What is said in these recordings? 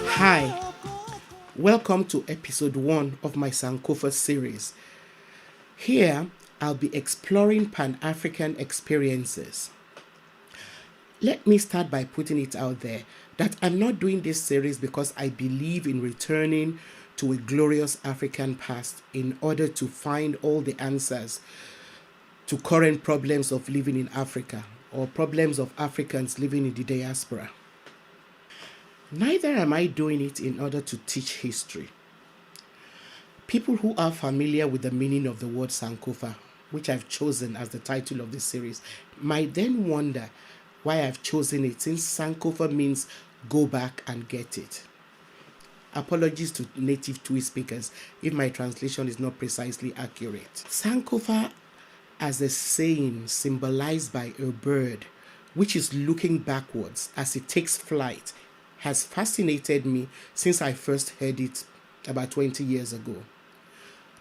Hi, welcome to episode 1 of my Sankofa series. Here, I'll be exploring Pan African experiences. Let me start by putting it out there that I'm not doing this series because I believe in returning to a glorious African past in order to find all the answers to current problems of living in Africa or problems of Africans living in the diaspora. Neither am I doing it in order to teach history. People who are familiar with the meaning of the word Sankofa, which I've chosen as the title of this series, might then wonder why I've chosen it, since Sankofa means go back and get it. Apologies to native Twi speakers if my translation is not precisely accurate. Sankofa, as a saying symbolized by a bird which is looking backwards as it takes flight, has fascinated me since I first heard it about 20 years ago.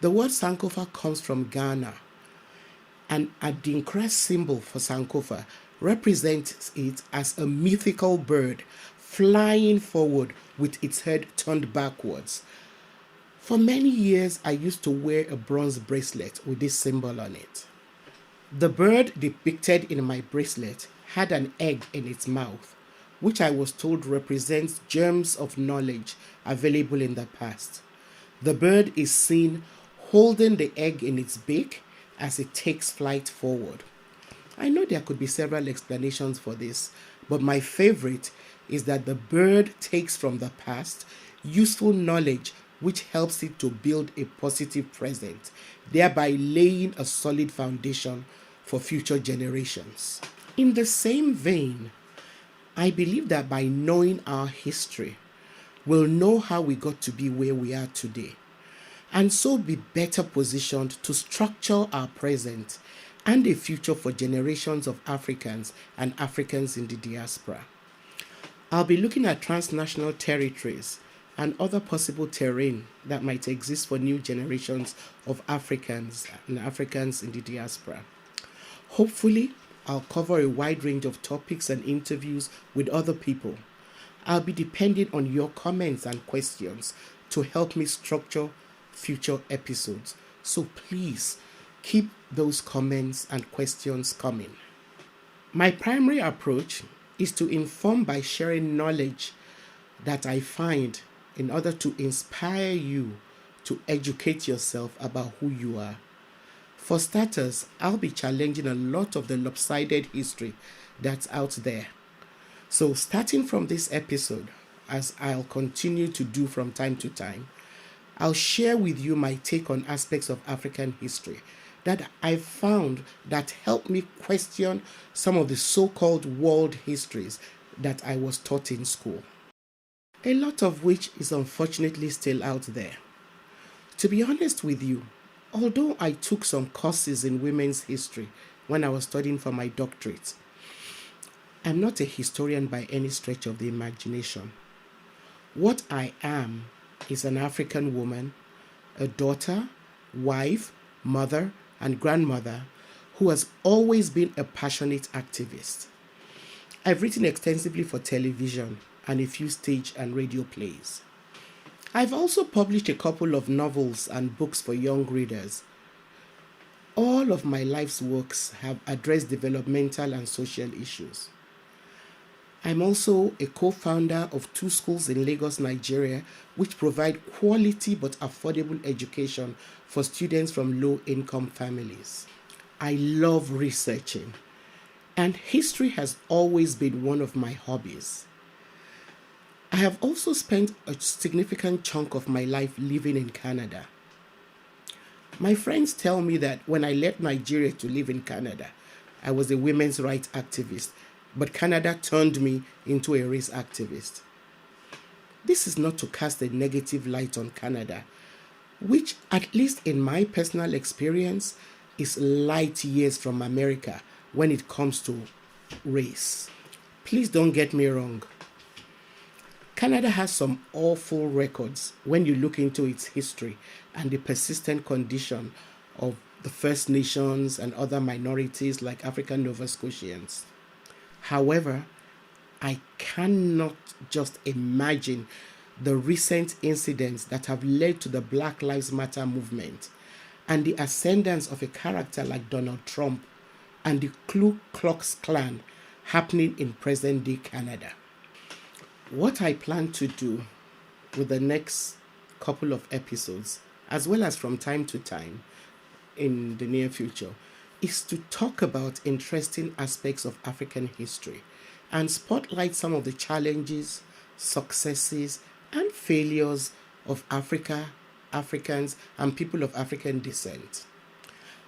The word Sankofa comes from Ghana, and Adinkra symbol for Sankofa represents it as a mythical bird flying forward with its head turned backwards. For many years, I used to wear a bronze bracelet with this symbol on it. The bird depicted in my bracelet had an egg in its mouth, which I was told represents germs of knowledge available in the past. The bird is seen holding the egg in its beak as it takes flight forward. I know there could be several explanations for this, but my favorite is that the bird takes from the past useful knowledge which helps it to build a positive present, thereby laying a solid foundation for future generations. In the same vein, I believe that by knowing our history, we'll know how we got to be where we are today, and so be better positioned to structure our present and a future for generations of Africans and Africans in the diaspora. I'll be looking at transnational territories and other possible terrain that might exist for new generations of Africans and Africans in the diaspora. Hopefully, I'll cover a wide range of topics and interviews with other people. I'll be depending on your comments and questions to help me structure future episodes. So please keep those comments and questions coming. My primary approach is to inform by sharing knowledge that I find in order to inspire you to educate yourself about who you are. For starters, I'll be challenging a lot of the lopsided history that's out there. So starting from this episode, as I'll continue to do from time to time, I'll share with you my take on aspects of African history that I've found that help me question some of the so-called world histories that I was taught in school. A lot of which is unfortunately still out there. To be honest with you, although I took some courses in women's history when I was studying for my doctorate, I'm not a historian by any stretch of the imagination. What I am is an African woman, a daughter, wife, mother, and grandmother who has always been a passionate activist. I've written extensively for television and a few stage and radio plays. I've also published a couple of novels and books for young readers. All of my life's works have addressed developmental and social issues. I'm also a co-founder of 2 schools in Lagos, Nigeria, which provide quality but affordable education for students from low-income families. I love researching, and history has always been one of my hobbies. I have also spent a significant chunk of my life living in Canada. My friends tell me that when I left Nigeria to live in Canada, I was a women's rights activist, but Canada turned me into a race activist. This is not to cast a negative light on Canada, which, at least in my personal experience, is light years from America when it comes to race. Please don't get me wrong. Canada has some awful records when you look into its history and the persistent condition of the First Nations and other minorities like African Nova Scotians. However, I cannot just imagine the recent incidents that have led to the Black Lives Matter movement and the ascendance of a character like Donald Trump and the Ku Klux Klan happening in present-day Canada. What I plan to do with the next couple of episodes, as well as from time to time in the near future, is to talk about interesting aspects of African history and spotlight some of the challenges, successes, and failures of Africa, Africans, and people of African descent.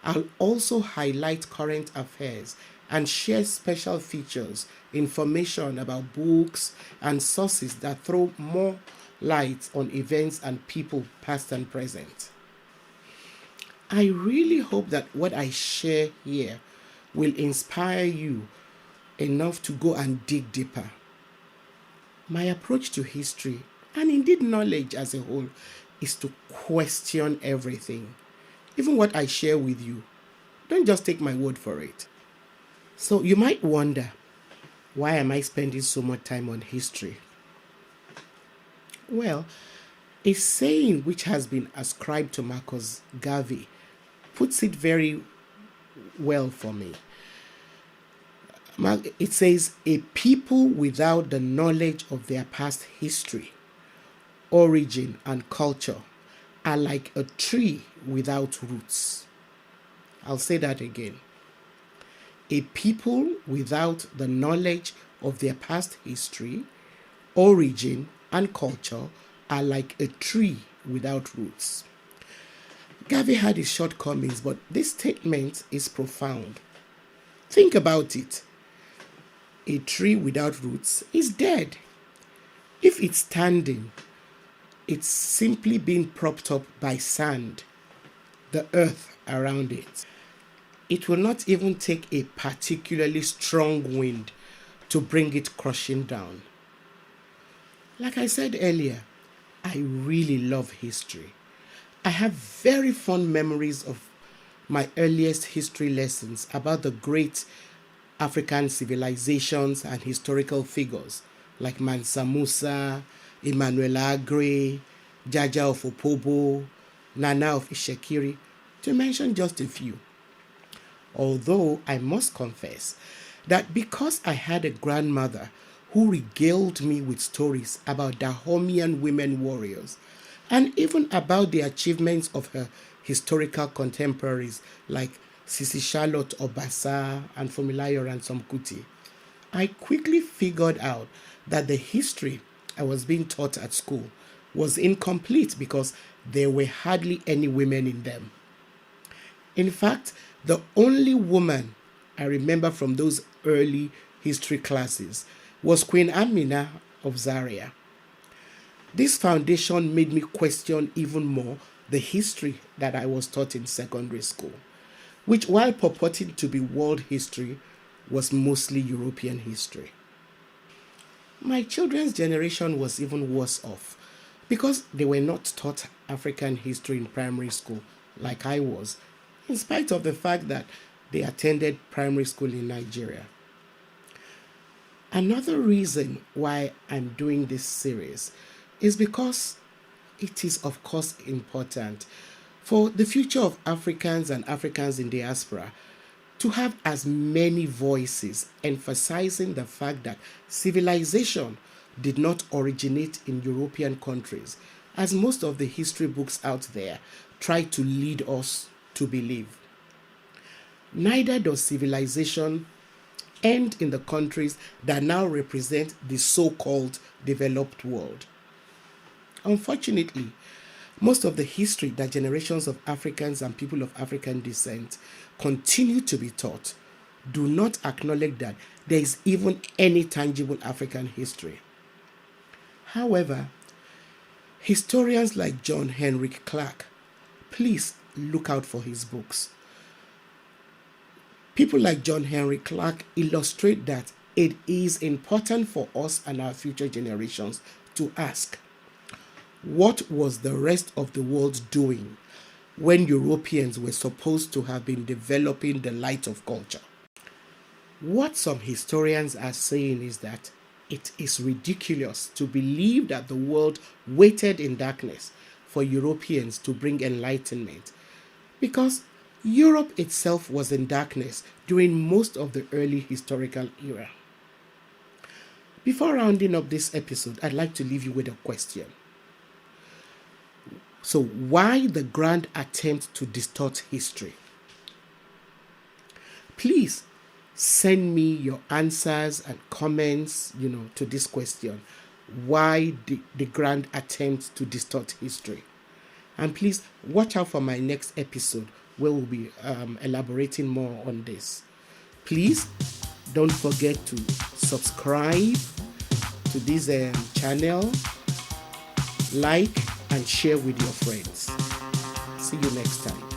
I'll also highlight current affairs and share special features, information about books and sources that throw more light on events and people past and present. I really hope that what I share here will inspire you enough to go and dig deeper. My approach to history, and indeed knowledge as a whole, is to question everything. Even what I share with you, don't just take my word for it. So you might wonder, why am I spending so much time on history? Well, a saying which has been ascribed to Marcus Garvey puts it very well for me. It says, a people without the knowledge of their past history, origin, and culture are like a tree without roots. I'll say that again. A people without the knowledge of their past history, origin, and culture are like a tree without roots. Garvey had his shortcomings, but this statement is profound. Think about it. A tree without roots is dead. If it's standing, it's simply being propped up by sand, the earth around it. It will not even take a particularly strong wind to bring it crushing down. Like I said earlier, I really love history. I have very fond memories of my earliest history lessons about the great African civilizations and historical figures like Mansa Musa, Emmanuel Agre, Jaja of Opobo, Nana of Ishekiri, to mention just a few. Although I must confess that because I had a grandmother who regaled me with stories about Dahomian women warriors and even about the achievements of her historical contemporaries like Sisi Charlotte Obasa and Fumilayo Ransom Kuti, I quickly figured out that the history I was being taught at school was incomplete because there were hardly any women in them. In fact, the only woman I remember from those early history classes was Queen Amina of Zaria. This foundation made me question even more the history that I was taught in secondary school, which, while purporting to be world history, was mostly European history. My children's generation was even worse off because they were not taught African history in primary school like I was, in spite of the fact that they attended primary school in Nigeria. Another reason why I'm doing this series is because it is, of course, important for the future of Africans and Africans in diaspora to have as many voices emphasizing the fact that civilization did not originate in European countries, as most of the history books out there try to lead us to believe. Neither does civilization end in the countries that now represent the so-called developed world. Unfortunately, most of the history that generations of Africans and people of African descent continue to be taught do not acknowledge that there is even any tangible African history. However, historians like John Henrik Clarke, please look out for his books. People like John Henrik Clarke illustrate that it is important for us and our future generations to ask, what was the rest of the world doing when Europeans were supposed to have been developing the light of culture? What some historians are saying is that It is ridiculous to believe that the world waited in darkness for Europeans to bring enlightenment, because Europe itself was in darkness during most of the early historical era. Before rounding up this episode, I'd like to leave you with a question. So, why the grand attempt to distort history? Please send me your answers and comments, to this question. Why the grand attempt to distort history? And please watch out for my next episode where we'll be elaborating more on this. Please don't forget to subscribe to this channel, like and share with your friends. See you next time.